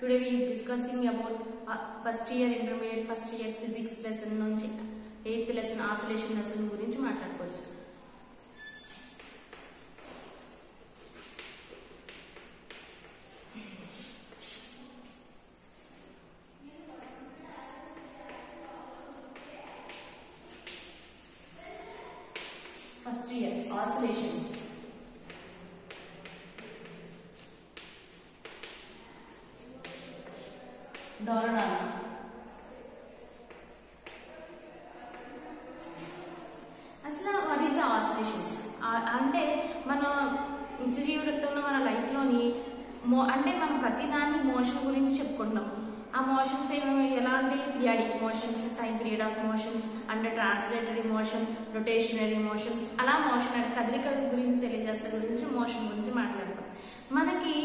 Today we are discussing about first year intermediate first year physics lesson nunchi 8th lesson oscillation lesson గురించి మాట్లాడుకోవచ్చు. First year oscillations. డోలనాలు అసలు what is the oscillations అంటే మన నిత్య జీవితంలో మన లైఫ్లోని అంటే మనం ప్రతిదాన్ని మోషన్ గురించి చెప్పుకుంటున్నాం. ఆ మోషన్స్ ఎలాంటి periodic motions, time period of motions, అంటే ట్రాన్స్లేటరీ మోషన్, రొటేషనరీ మోషన్స్, అలా మోషన్ అంటే కదలికల గురించి తెలియజేస్తే గురించి మోషన్ గురించి మాట్లాడతాం. మనకి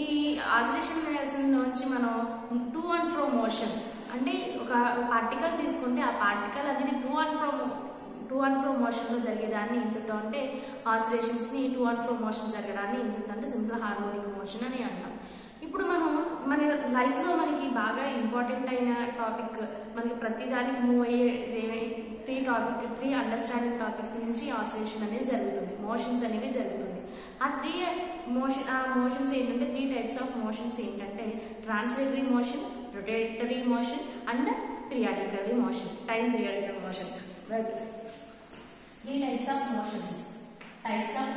ఈ ఆసిలేషన్ లెసన్ నుంచి మనం టు అండ్ ఫ్రో మోషన్ అంటే ఒక పార్టికల్ తీసుకుంటే ఆ పార్టికల్ అనేది టు అండ్ ఫ్రో మోషన్లో జరిగేదాన్ని ఏం చెప్తాం అంటే ఆసిలేషన్స్ని టు అండ్ ఫ్రో మోషన్ జరగడాన్ని ఏం చెప్తాం అంటే సింపుల్ హార్మోనిక్ మోషన్ అని అంటాం. ఇప్పుడు మనం మన లైఫ్లో మనకి బాగా ఇంపార్టెంట్ అయిన టాపిక్, మనకి ప్రతిదానికి మూవ్ అయ్యే త్రీ అండర్స్టాండింగ్ టాపిక్స్ నుంచి ఆసిలేషన్ అనేది జరుగుతుంది, మోషన్స్ అనేవి జరుగుతుంది. ఆ మోషన్స్ ఏంటంటే 3 టైప్స్ ఆఫ్ మోషన్స్ ఏంటంటే translatory motion, rotatory motion and periodical motion, time periodical motion. 3 types of motions. Types of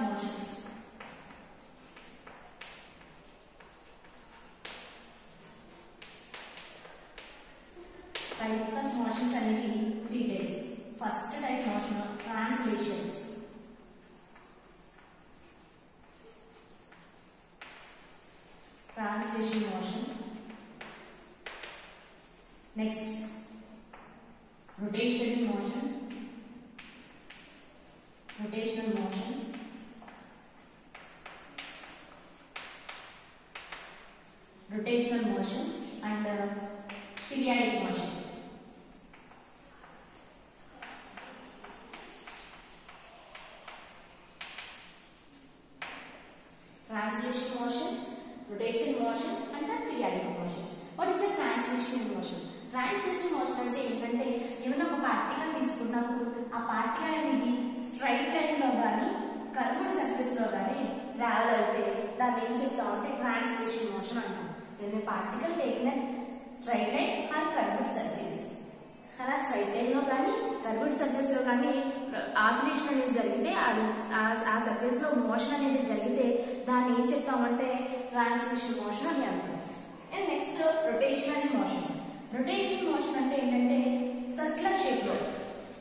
motions అనేవి 3 types. First type motion translations. Translation motion. Next, rotational motion. Rotational motion. Rotational motion and periodic motion. Translation motion, rotation motion and the periodic motions. What is the translation motion? Translation motion అంటే ఏంటంటే ఏమైనా ఒక particle తీసుకున్నప్పుడు ఆ particle అనేది straight line లో కానీ curved surface లో కానీ ట్రావెల్ అయితే దాన్ని ఏం చెప్తామంటే ట్రాన్స్లేషన్ మోషన్ అంటాం. ఏదైనా particle taking a straight line or curved surface, అలా స్ట్రైట్ లైన్ లో కానీ కర్వ్డ్ సర్ఫేస్ లో కానీ ఆసిలేషన్ అనేది జరిగితే ఆ సర్ఫేస్ లో మోషన్ అనేది జరిగితే దాన్ని ఏం చెప్తామంటే ట్రాన్స్లేషన్ మోషన్ అని అంటాం. And next rotationary motion. Rotational motion అంటే ఏంటంటే సర్క్యులర్ షేప్ లో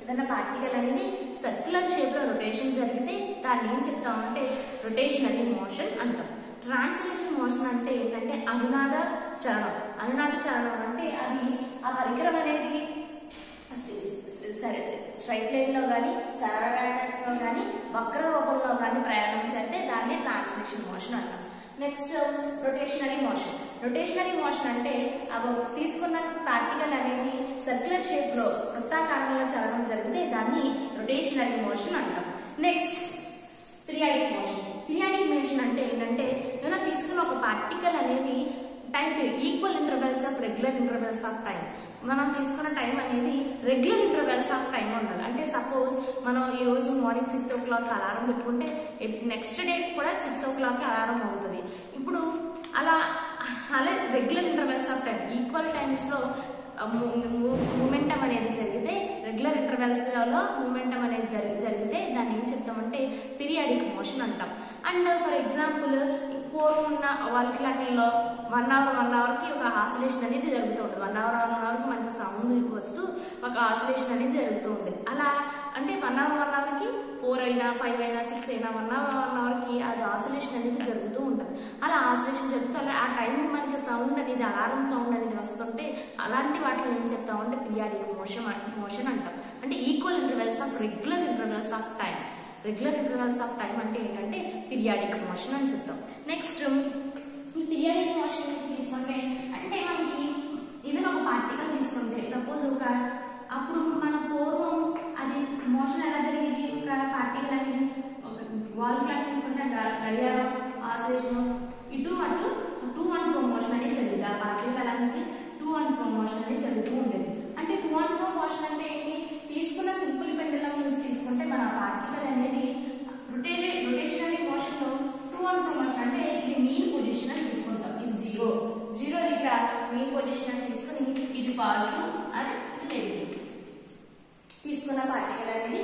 ఏదైనా పార్టికల్ అనేది సర్క్యులర్ షేప్ లో రొటేషన్ జరిగితే దాన్ని ఏం చెప్తామంటే రొటేషనరీ మోషన్ అంటాం. ట్రాన్స్లేషన్ మోషన్ అంటే ఏంటంటే అనునాద చలనం. అనునాద చలనం అంటే అది ఆ పరికరం అనేది స్ట్రైట్ లైన్ లో కానీ సరళలో కానీ వక్ర రూపంలో కానీ ప్రయాణం చేస్తే దాన్ని ట్రాన్స్లేషన్ మోషన్ అంటాం. Next rotationary motion. Rotationary motion అంటే తీసుకున్న పార్టికల్ అనేది సర్క్యులర్ షేప్ లో వృత్తాకారంలో చలనం జరిగితే దాన్ని రొటేషనరీ మోషన్ అంటాం. Next periodic motion. Periodic motion అంటే ఏంటంటే ఏమైనా తీసుకున్న ఒక పార్టికల్ అనేది time equal intervals of regular intervals of time, మనం తీసుకున్న టైం అనేది రెగ్యులర్ ఇంటర్వెల్స్ ఆఫ్ టైం ఉండాలి. అంటే సపోజ్ మనం ఈ రోజు మార్నింగ్ 6 o'clock అలారం పెట్టుకుంటే నెక్స్ట్ డే కూడా 6 o'clock అలారం అవుతుంది. ఇప్పుడు అలా regular intervals of time equal times లో మూమెంటం అనేది జరిగితే రెగ్యులర్ ఇంటర్వెల్స్ లో మూమెంటం అనేది జరిగితే దాన్ని ఏం చెప్తామంటే పీరియాడిక్ మోషన్ అంటాం. అండ్ ఫర్ ఎగ్జాంపుల్ పూర్వం ఉన్న వాల్ క్లాక్లలో 1 hour కి ఒక ఆసిలేషన్ అనేది జరుగుతూ ఉంటుంది. 1 hour కి మనకి సౌండ్ వస్తూ ఒక ఆసిలేషన్ అనేది జరుగుతూ ఉంటుంది. అలా అంటే 1 hour కి 4 అయినా 5 అయినా 6 అయినా 1 hour కి అది ఆసిలేషన్ అనేది జరుగుతూ ఉంటుంది. అలా ఆసిలేషన్ జరుగుతూ అలా ఆ టైం మనకి సౌండ్ అనేది అలారం సౌండ్ అనేది వస్తుంటే అలాంటి వాటిని ఏం చెప్తామంటే పీరియాడిక్ మోషన్ అంటాం. అంటే equal intervals of regular intervals of time. Regular intervals of time అంటే ఏంటంటే పీరియాడిక్ మోషన్ అని చెప్తాం. నెక్స్ట్ ఈ పీరియాడిక్ మోషన్ నుంచి తీసుకుంటే అంటే మనకి ఏదైనా ఒక పార్టికల్ తీసుకుంటే సపోజ్ అప్పుడు మన పూర్వం అది మోషన్ ఎలా జరిగేది, ఒక పార్టికల్ అనేది వాల్ క్లాక్ తీసుకుంటే గడియారం ఆసిలేషన్ ఇటు అటు టు అండ్ ఫ్రో మోషన్ అనేది జరిగింది. పొజిషన్ అని తీసుకుని ఇది పాజిటివ్ అండ్ ఇది నెగిటివ్ తీసుకున్న పార్టికల్ అనేది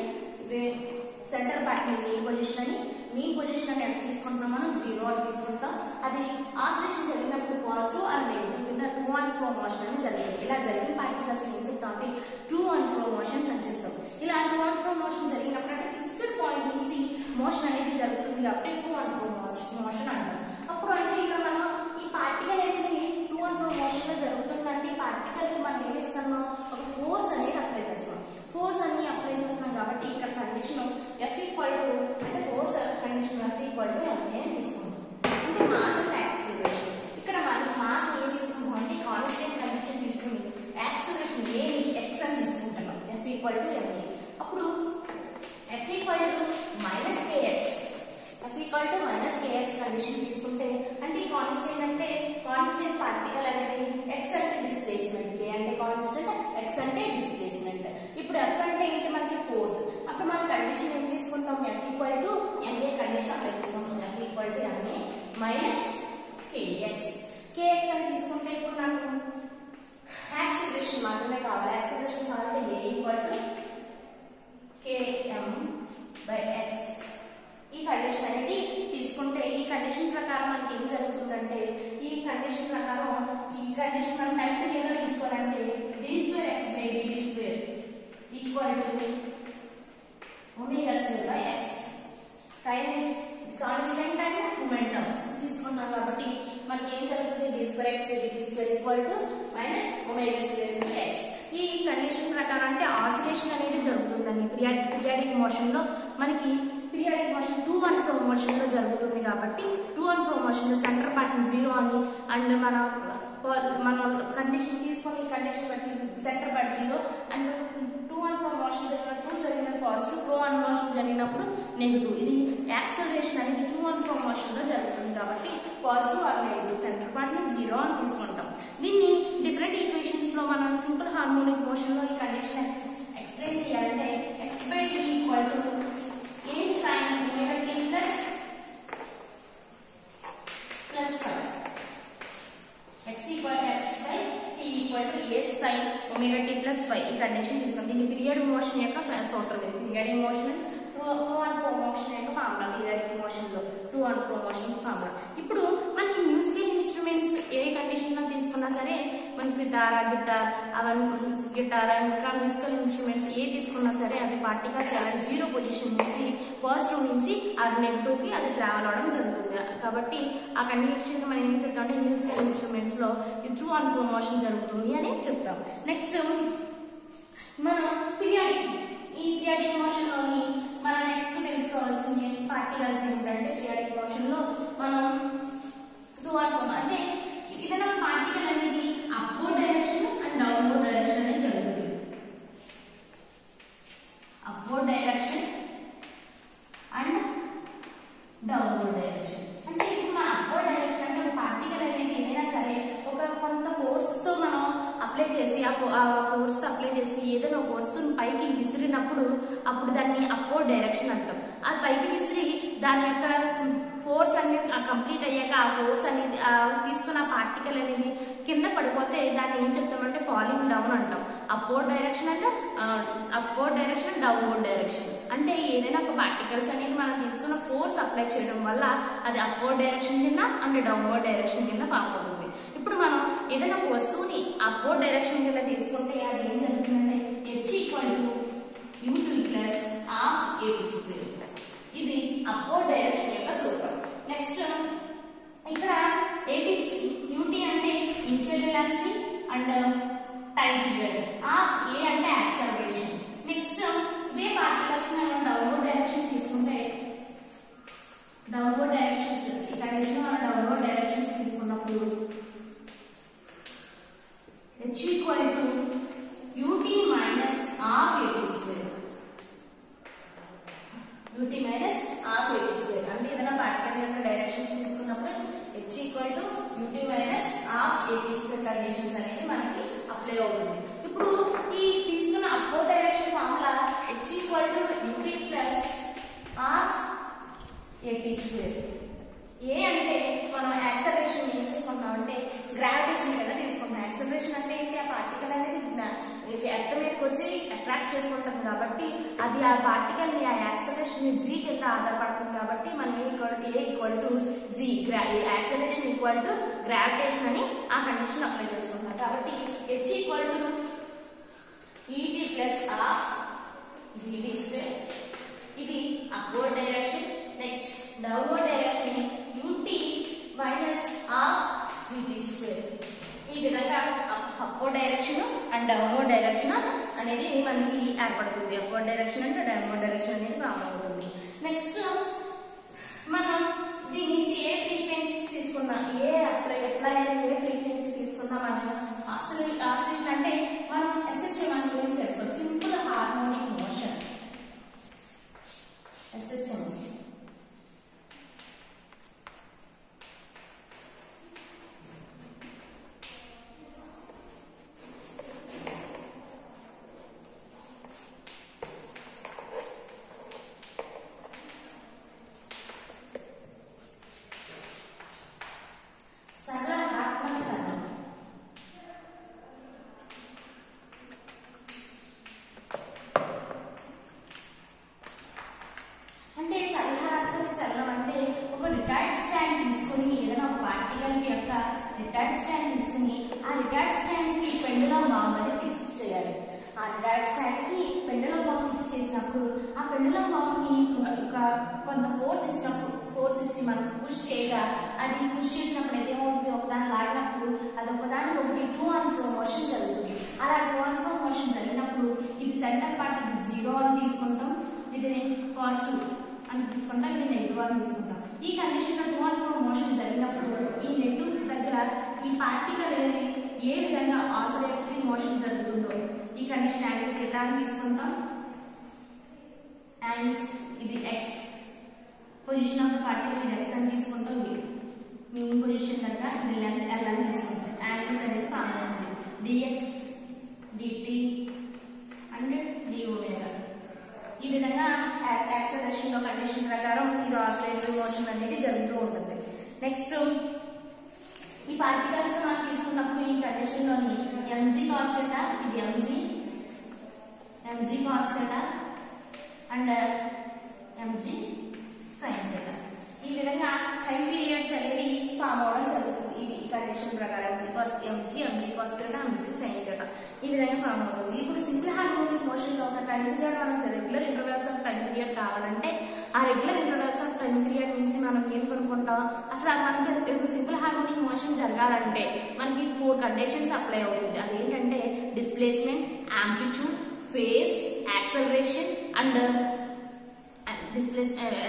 సెంటర్ పార్ట్ మీన్ పొజిషన్ అని ఎంత తీసుకుంటున్నాం మనం 0 అని తీసుకుంటాం. అది ఆసిలేషన్ జరిగినప్పుడు పాజిటివ్ అండ్ నెగిటివ్ కింద టూ అండ్ ఫ్రో మోషన్ అని జరిగింది. ఇలా జరిగిన పార్టికల్స్ ఏం చెప్తాం అంటే టూ అండ్ ఫ్రో మోషన్స్ అని చెప్తాం. ఇలా టూ అండ్ ఫ్రో మోషన్ జరిగినప్పుడు అంటే ఫిక్స్డ్ పాయింట్ నుంచి మోషన్ అనేది జరుగుతుంది కాబట్టి టూ అండ్ ఫ్రో మోషన్ అంటాం. అప్పుడు అంటే ఇక్కడ మనం ఈ పార్టికల్ అనేది టూ అండ్ ఫ్రో మోషన్ లో జరుగుతుందంటే ఈ పార్టికల్ కి మనం ఏమి ఇస్తున్నాం, ఒక ఫోర్స్ అనేది అప్లై చేస్తాం. ఫోర్స్ అన్ని అప్లై చేస్తున్నాం కాబట్టి ఇక్కడ కండిషన్ F ఈక్వల్ టు అంటే force condition F equal to MA అని తీసుకుంటాం. అంటే మాస్ అండ్ యాక్సిలరేషన్ ఇక్కడ మనం మాస్ ఏం తీసుకుంటాం అంటే కాన్స్టెంట్ కండిషన్ తీసుకుని యాక్సిలరేషన్ A ని x అని తీసుకుంటున్నాం. F equal to MA. అప్పుడు F equal to minus kx condition తీసుకుంటే అంటే ఈ కాన్స్టెంట్ అంటే కాన్స్టెంట్ పార్టికల్ అనేది x అంటే డిస్ప్లేస్మెంట్, k అంటే కాన్స్టెంట్, x అంటే డిస్ప్లేస్మెంట్. ఇప్పుడు F అంటే ఏంటి మనకి ఫోర్స్. అప్పుడు మన కండిషన్ ఏం తీసుకుంటాం, F equal to MA condition apply చేసుకుంటాం. F equal to MA minus kx అని తీసుకుంటే ఇప్పుడు నాకు యాక్సిలరేషన్ మాత్రమే కావాలి. యాక్సిలరేషన్ కావాలంటే A ఈక్వల్ టు km/x ఈ కండిషన్ అనేది తీసుకుంటే ఈ కండిషన్ ప్రకారం మనకి ఏం జరుగుతుందంటే ఈ కండిషన్ ప్రకారం ఈ కండిషన్ మనం టైం పీరియడ్ లో తీసుకోవాలంటే d2x/dt2 equal to ω2/x time constant and momentum తీసుకున్నాం కాబట్టి మనకి ఏం జరుగుతుంది d2x/dt2 ఈక్వల్ టు −ω2/x. ఈ కండిషన్ ప్రకారం అంటే ఆసిలేషన్ అనేది జరుగుతుందండి పీరియాడిక్ మోషన్ లో. మనకి periodic motion two and fro motion లో జరుగుతుంది కాబట్టి టూ అండ్ ఫ్రో మోషన్ లో సెంటర్ పార్ట్ 0 అని అండ్ మన కండిషన్ తీసుకొని ఈ కండిషన్ బట్టి centre part 0 and two and fro motion జరిగిన పాజిటివ్, ఫ్రో అండ్ మోషన్ జరిగినప్పుడు నెగిటివ్. ఇది యాక్సిలరేషన్ అనేది టూ అండ్ ఫ్రో మోషన్ లో జరుగుతుంది కాబట్టి positive or negative centre part ని 0 అని తీసుకుంటాం. దీన్ని డిఫరెంట్ ఈక్వేషన్స్ లో మనం సింపుల్ హార్మోనిక్ మోషన్ లో ఈ కండిషన్ ఎక్స్ప్లెయిన్ చేయాలంటే x/t equal to a sin ωt plus phi. x equal to x/t equal to a sin ωt plus phi. ఈ కండిషన్ తీసుకుంది. దీని పీరియడ్ మోషన్ యొక్క సూత్రం ఇది. Periodic motion two and fro motion యొక్క ఫార్ములా. పీరియాడిక్ మోషన్ లో two and fro motion formula. ఇప్పుడు మనకి మ్యూజికల్ ఇన్స్ట్రుమెంట్స్ ఏ కండిషన్ లో తీసుకున్నా సరే మన సితార్, గిటార్ ఇంకా మ్యూజికల్ ఇన్స్ట్రుమెంట్స్ ఏ తీసుకున్నా సరే అవి పార్టికల్స్ అలాగే 0 పొజిషన్ నుంచి పాజిటివ్ నుంచి అది నెగిటివ్ కి అది ట్రావెల్ అవడం జరుగుతుంది. కాబట్టి ఆ కండిషన్ మనం ఏం చెప్తాం అంటే మ్యూజికల్ ఇన్స్ట్రుమెంట్స్ లో టూ అండ్ ఫ్రో మోషన్ జరుగుతుంది అని చెప్తాం. నెక్స్ట్ మనం ఈ పీరియాడిక్ మోషన్ లోని మనం నెక్స్ట్ తెలుసుకోవాల్సింది పార్టికల్స్ ఏంటంటే పీరియాడిక్ మోషన్ లో మనం టూ అండ్ ఫ్రో అంటే ఏదైనా పార్టికల్ అనేది upward direction and downward direction అనేది జరుగుతుంది. Upward direction and downward direction అంటే ఇప్పుడు మన అప్వర్డ్ డైరెక్షన్ అంటే ఒక పార్టికల్ అనేది ఏదైనా సరే ఒక కొంత ఫోర్స్ తో మనం అప్లై చేసి ఆ ఫోర్స్ తో అప్లై చేసి ఏదైనా ఒక వస్తువుని పైకి విసిరినప్పుడు అప్పుడు దాన్ని అప్వర్డ్ డైరెక్షన్ అంటాం. ఆ పైకి విసిరి దాని యొక్క ఫోర్స్ అనేది కంప్లీట్ అయ్యాక ఆ ఫోర్స్ అనేది తీసుకున్న పార్టికల్ అనేది కింద పడిపోతే దాన్ని ఏం చెప్తామంటే ఫాలింగ్ డౌన్ అంటాం. అప్వర్డ్ డైరెక్షన్ అంటే డౌన్వర్డ్ డైరెక్షన్ అంటే ఏదైనా ఒక పార్టికల్స్ అనేది మనం తీసుకున్న ఫోర్స్ అప్లై చేయడం వల్ల అది అప్వర్డ్ డైరెక్షన్ కింద అండ్ డౌన్వర్డ్ డైరెక్షన్ కింద ఫామ్ అవుతుంది. ఇప్పుడు మనం ఏదైనా ఒక వస్తువుని అప్వర్డ్ డైరెక్షన్ కింద తీసుకుంటే అది ఏం జరుగుతుందంటే h equal to u2 plus half a2. ఇది అప్వర్డ్ డైరెక్షన్ యొక్క సూత్రం. నెక్స్ట్ ఇక్కడ ut అంటే initial velocity and time period, half a అంటే యాక్సలరేషన్. నెక్స్ట్ ఇదే పార్టికల్స్ మనం డౌన్వర్డ్ డైరెక్షన్ తీసుకుంటే డౌన్వర్డ్ డైరెక్షన్స్ ఈ కండిషన్ మనం డౌన్వర్డ్ డైరెక్షన్స్ తీసుకున్నప్పుడు h equal to ut minus half a2. ut minus half a2 అంటే ఏదైనా పార్టికల్ యొక్క డైరెక్షన్స్ తీసుకున్నప్పుడు h equal to ut minus half a2 conditions అనేది మనకి అప్లై అవుతుంది. ఇప్పుడు ఈ తీసుకున్న upward direction formula h equal to ut plus half a2. ఏ అంటే మనం యాక్సలరేషన్ ఏం చేసుకుంటాం అంటే అట్రాక్ట్ చేసుకుంటుంది కాబట్టి అది ఆ పార్టికల్ ని ఆ యాక్సలరేషన్ ని g కింద ఆధారపడుతుంది కాబట్టి మనం a equal to g acceleration equal to gravitation అని ఆ కండిషన్ అప్లై చేసుకుంటాం కాబట్టి h equal to et plus half gd square ఇది upward direction next downward direction ut minus half gd square ఈ విధంగా upward direction and downward direction అనేది మనకి ఏర్పడుతుంది అప్వర్డ్ డైరెక్షన్ అంటే డౌన్వర్డ్ డైరెక్షన్ అనేది ఫామ్ అవుతుంది నెక్స్ట్ మనం దీని నుంచి ఏ ఫ్రీక్వెన్సీస్ తీసుకున్నా ఎప్పుడైనా ఏ ఫ్రీక్వెన్సీ తీసుకున్నా మనం ఆసిలేషన్ అంటే మనం SHM అని గురించి తెలుసుకోవాలి సింపుల్ హార్మోనిక్ మోషన్ SHM ఆ పెండులం బాంబ్ ని కొంత ఫోర్స్ ఇచ్చి మనం పుష్ చేయగా అది పుష్ చేసినప్పుడు ఏమవుతుంది ఒకదాన్ని లాగినప్పుడు అది ఒకదానికి ఒకటి టూ అండ్ ఫ్రో మోషన్ జరుగుతుంది అలా టూ అండ్ ఫ్రో మోషన్ జరిగినప్పుడు ఇది సెంటర్ పార్ట్ ఇది 0 అని తీసుకుంటాం ఇది పాజిటివ్ అని తీసుకుంటాం ఇది నెగిటివ్ అని తీసుకుంటాం ఈ కండిషన్ లో టూ అండ్ ఫ్రో మోషన్ జరిగినప్పుడు ఈ నెగిటివ్ దగ్గర ఈ పార్టికల్ అనేది ఏ విధంగా ఆసిలేటరీ మోషన్ జరుగుతుందో ఈ కండిషన్ యాంగిల్ θ అని తీసుకుంటాం and ఇది x position of the particle ఇది x అని తీసుకుంటాం ఇది మీన్ పొజిషన్ దగ్గర ఇది లెంత్ l అని తీసుకుంటాం యాంగిల్స్ అనేది ఫామ్ అవుతుంది dx dt and dω ఈ విధంగా యాక్సలరేషన్ లో కండిషన్ ప్రకారం ఇది ఆసిలేటరీ మోషన్ అనేది జరుగుతూ ఉంటుంది నెక్స్ట్ ఈ పార్టికల్స్ మనం తీసుకున్నప్పుడు ఈ కండిషన్ లోని mg cos θ ఇది mg cos θ and mg sin θ ఈ విధంగా టైం పీరియడ్స్ అనేది ఫామ్ అవడం జరుగుతుంది ఇది కండిషన్ ప్రకారం mg cos θ mg sin θ ఈ విధంగా ఫామ్ అవుతుంది ఇప్పుడు సింపుల్ హార్మోనిక్ మోషన్ లో ఒక టైం పీరియడ్ మనకు regular intervals of time period కావాలంటే ఆ regular intervals of time period నుంచి మనం ఏం కనుక్కుంటాం అసలు మనకి సింపుల్ హార్మోనిక్ మోషన్ జరగాలంటే మనకి 4 కండిషన్స్ అప్లై అవుతుంది అదేంటంటే displacement amplitude phase acceleration and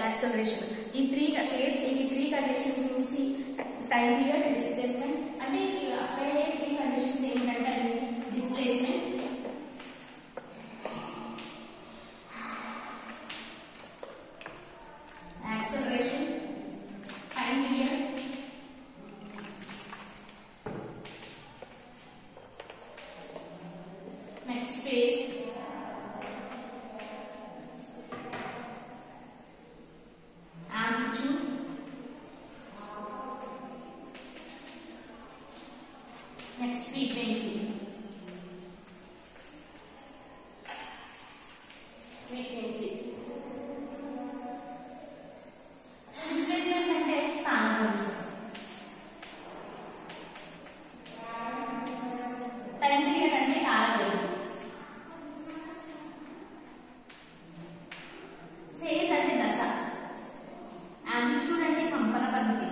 acceleration ఈ త్రీ కండిషన్స్ నుంచి టైం పీరియడ్ డిస్ప్లేస్మెంట్ అంటే అప్లై అయ్యే 3 కండిషన్స్ ఏంటంటే అది displacement acceleration time period next phase next frequency displacement అంటే స్థానభ్రంశం టైం పీరియడ్ అంటే కాలవ్యవధి ఫేజ్ అంటే దశ యాంప్లిట్యూడ్ అంటే కంపన పరిమితి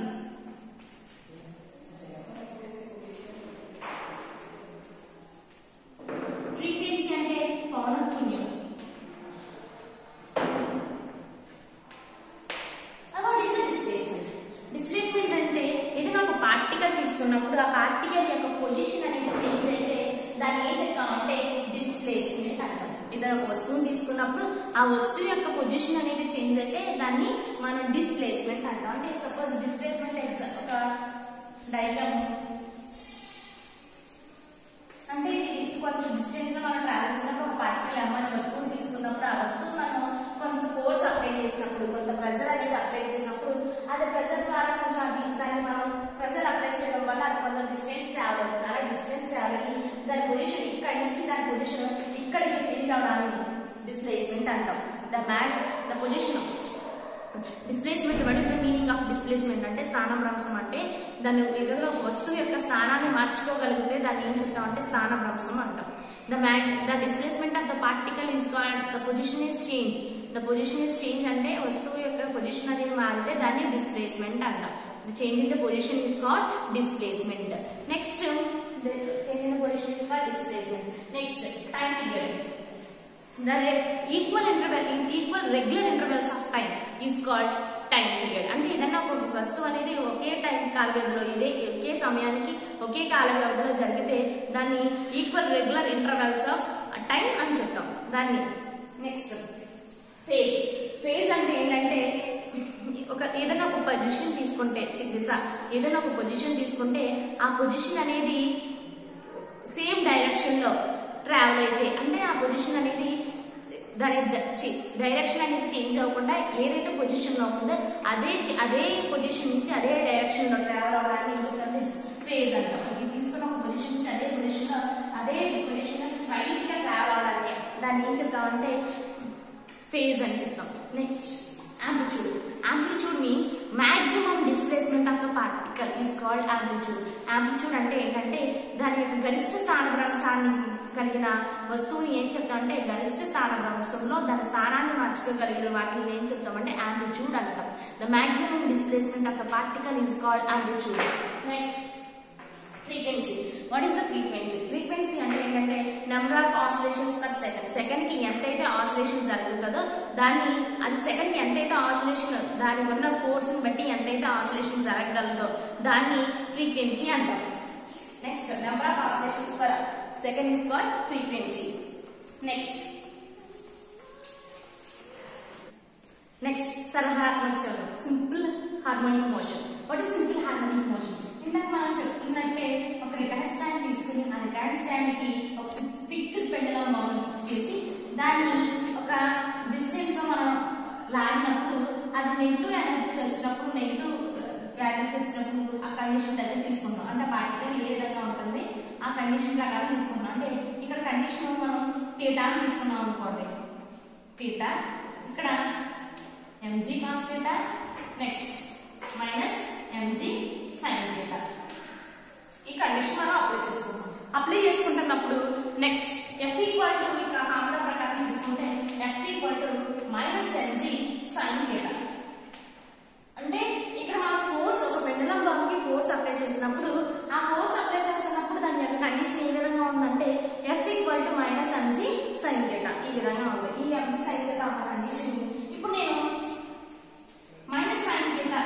ఫ్రీక్వెన్సీ అంటే పౌనఃపున్యం డిస్ప్లేస్మెంట్ అంటే ఏదైనా ఒక పార్టికల్ తీసుకున్నప్పుడు ఆ పార్టికల్ యొక్క పొజిషన్ అనేది చేంజ్ అయితే దాన్ని ఏం చెప్తామంటే డిస్ప్లేస్మెంట్ అంటాం ఏదైనా ఒక వస్తువుని తీసుకున్నప్పుడు ఆ వస్తువు యొక్క పొజిషన్ అనేది చేంజ్ అయితే దాన్ని మనం డిస్ప్లేస్మెంట్ అంటాం అంటే సపోజ్ డిస్ప్లేస్మెంట్ ఒక డయాగ్రామ్ అంటే కొంత డిస్టెన్స్ లో మనం ట్రావెల్ చేసినప్పుడు ఒక పార్టికల్ అమ్మ వస్తువుని తీసుకున్నప్పుడు ఆ వస్తువు మనం కొంత ఫోర్స్ అప్లై చేసినప్పుడు కొంత ప్రెజర్ అనేది అప్లై చేసినప్పుడు అది ప్రెజర్ ద్వారా కొంచెం దాన్ని మనం ప్రెజర్ అప్లై చేయడం వల్ల అది కొంత డిస్టెన్స్ ట్రావెల్ అవుతుంది అలా డిస్టెన్స్ ట్రావెల్ అయ్యి దాని పొజిషన్ ఇక్కడి నుంచి దాని పొజిషన్ ఇక్కడికి చేంజ్ అవడాన్ని డిస్ప్లేస్మెంట్ అంటాం. The position displacement. What is the meaning of displacement అంటే స్థానభ్రంశం అంటే దాన్ని ఏదైనా ఒక వస్తువు యొక్క స్థానాన్ని మార్చుకోగలిగితే దాన్ని ఏం చెప్తామంటే స్థానభ్రంశం అంటాం. The displacement of the particle is called the position is change. The position is change అంటే వస్తువు యొక్క పొజిషన్ అనేది మారితే దాన్ని డిస్ప్లేస్మెంట్ అంటాం. The change in the position is called displacement. Next change in the position is called displacement. Next time period. The equal regular intervals of time is called time period. అంటే ఏదైనా ఒక వస్తువు అనేది ఒకే time కాల వ్యవధిలో ఒకే సమయానికి ఒకే కాల వ్యవధిలో జరిగితే దాన్ని equal regular intervals of time అని చెప్తాం దాన్ని. Next phase. ఫేజ్ అంటే ఏంటంటే ఏదైనా ఒక పొజిషన్ తీసుకుంటే ఏదైనా ఒక పొజిషన్ తీసుకుంటే ఆ పొజిషన్ అనేది సేమ్ డైరెక్షన్ లో ట్రావెల్ అయితే అంటే ఆ పొజిషన్ అనేది దాని డైరెక్షన్ అనేది చేంజ్ అవ్వకుండా ఏదైతే పొజిషన్ లో ఉందో అదే పొజిషన్ నుంచి అదే డైరెక్షన్ లో ట్రావెల్ అవ్వడానికి ఫేజ్ అంటాం. ఇది తీసుకున్న ఒక పొజిషన్ నుంచి అదే పొజిషన్ స్ట్రైట్ గా ట్రావెల్ అవడానికి దాన్ని ఏం చెప్తామంటే ఫేజ్ అని చెప్తాం. Next amplitude. Amplitude means maximum displacement of the particle is called amplitude. Amplitude అంటే ఏంటంటే దాని యొక్క గరిష్ట స్థానభ్రంశాన్ని కలిగిన వస్తువుని ఏం చెప్తామంటే గరిష్ట స్థానభ్రంశంలో దాని స్థానాన్ని మార్చుకోగలిగిన వాటిని ఏం చెప్తామంటే amplitude అంటాం. The maximum displacement of the particle is called amplitude. Next frequency. What is the frequency? Frequency అంటే ఏంటంటే number of oscillations per second. Second కి ఎంతైతే ఆసిలేషన్ జరుగుతుందో దాన్ని అది సెకండ్ కి ఎంతైతే ఆసిలేషన్ దాని ఉన్న ఫోర్స్ ని బట్టి ఎంతైతే ఆసిలేషన్ జరగగలదో దాన్ని ఫ్రీక్వెన్సీ అంటాం. Next number of oscillations per second is called frequency. Next సరళాత్మక చలనం, simple harmonic motion. What is simple harmonic motion? ఇందాక మనం చెప్తున్నట్టే ఒక రిటైర్డ్ స్టాండ్ తీసుకుని ఆ రిటైర్డ్ స్టాండ్ కి ఒక ఫిక్స్డ్ పెండులమ్ బౌండ్ ఫిక్స్ చేసి దాన్ని ఒక డిస్టెన్స్ లో మనం లాగినప్పుడు అది నెగిటివ్ ఎనర్జీస్ వచ్చినప్పుడు నెగిటివ్ వాల్యూస్ వచ్చినప్పుడు ఆ కండిషన్ దగ్గర తీసుకుంటాం. అంటే పార్టికల్ ఏ విధంగా ఉంటుంది ఆ కండిషన్ ప్రకారం తీసుకుంటాం. అంటే ఇక్కడ కండిషన్ మనం థీటా తీసుకున్నాం అనుకోండి. థీటా ఇక్కడ mg cos theta, next minus mg sin theta. ఈ కండిషన్ మనం అప్లై చేసుకుంటున్నప్పుడు నెక్స్ట్ f ఈక్వల్ టు ఇక్కడ ఫార్ములా ప్రకారం తీసుకుంటే f equal to minus mg sin theta. అంటే ఇక్కడ మనం ఫోర్స్ ఒక పెండులమ్ బౌండ్ కి ఫోర్స్ అప్లై చేసినప్పుడు ఆ ఫోర్స్ అప్లై చేస్తున్నప్పుడు దాని యొక్క కండిషన్ ఏ విధంగా ఉందంటే f equal to minus mg sin theta ఈ విధంగా ఉంది. ఈ mg sin theta ఒక కండిషన్. ఇప్పుడు నేను మైనస్ సైన్ థీటా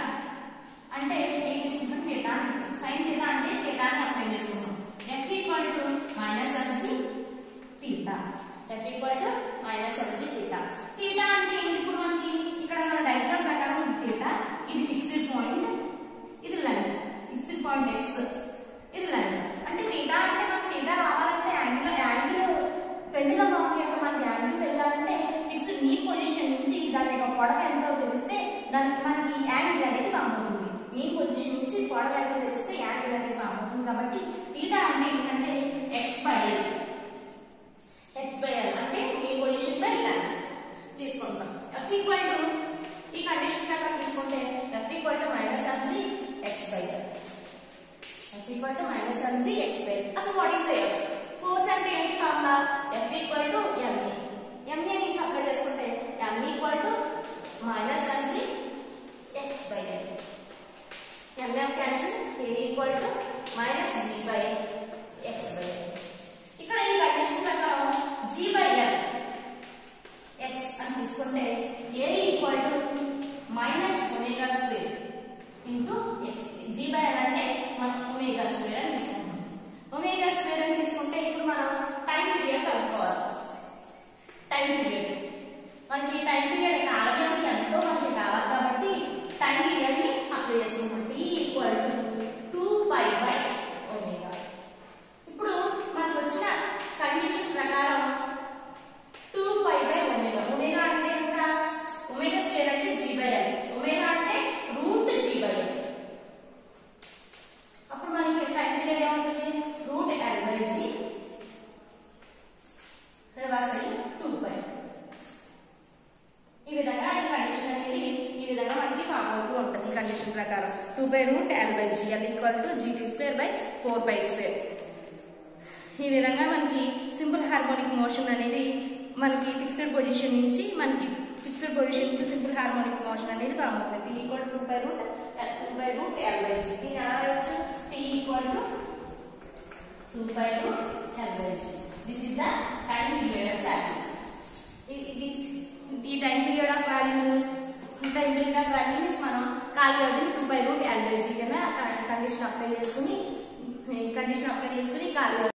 అంటే ఏం తీసుకుంటాం? థీటా తీసుకుంటాం. సైన్ థీటా అంటే థీటాని అప్లై చేసుకుంటాం. f equal to minus mg theta. f equal to minus mg theta. Theta అంటే ఇప్పుడు మనకి ఇక్కడ మన డయాగ్రామ్ ప్రకారం ఇది థీటా, ఇది ఫిక్స్డ్ పాయింట్, ఇది లెంగ్త్. ఫిక్స్డ్ పాయింట్ x, ఇది లెంగ్త్. అంటే థీటా అంటే మనకి థీటా రావాలంటే యాంగిల్ పెండులమ్ బౌండ్ యొక్క మనకి యాంగిల్ తెలియాలంటే ఫిక్స్డ్ ఈ పొజిషన్ నుంచి దాని యొక్క పొడవు ఎంతో తెలిస్తే దానికి మనకి యాంగిల్ అనేది ఫామ్ అవుతుంది. ఈ పొజిషన్ నుంచి పొడవు ఎంతో తెలిస్తే యాంగిల్ అనేది ఫామ్ అవుతుంది. కాబట్టి థీటా అంటే ఏంటంటే x/l. x/l అంటే ఈ పొజిషన్ బై లెంగ్త్ తీసుకుంటాం. f ఈక్వల్ టు ఈ కండిషన్ ప్రకారం తీసుకుంటే f equal to minus mg x/l. f equal to minus mg x/l. అసలు what is the f? Force అంటే ఏంటి formula? f equal to ma. ma నుంచి అప్లై చేసుకుంటే m equal to minus mg x/l. m cancel, a equal to minus g by x/l. ఇక్కడ ఈ condition ప్రకారం g/l x అని తీసుకుంటే a equal to minus omega square into x. g/l అంటే మనం omega square అని తీసుకుంటాం. ఒమేగా స్క్వేర్ అని తీసుకుంటే ఇప్పుడు మనం టైం పీరియడ్ కనుక్కోవాలి. టైం పీరియడ్ మనకి టైం పీరియడ్ కాల వ్యవధి ఎంతో మనకి కావాలి కాబట్టి టైం పీరియడ్ ని అప్లై చేసుకుంటాం. t equal to 2π by omega. 4π². ఈ విధంగా మనకి సింపుల్ హార్మోనిక్ మోషన్ అనేది మనకి ఫిక్స్డ్ పొజిషన్ నుంచి సింపుల్ హార్మోనిక్ మోషన్ అనేది ఫామ్ అవుతుంది. T = 2π√L/g. దీన్ని ఎలా రాయొచ్చు? T = 2π√L/g. This is the time period of value. ఈ time period of value means మనం ఖాళీ వ్యవధిని 2π√L/g కింద కండిషన్ అప్లై చేసుకుని ఖాళీ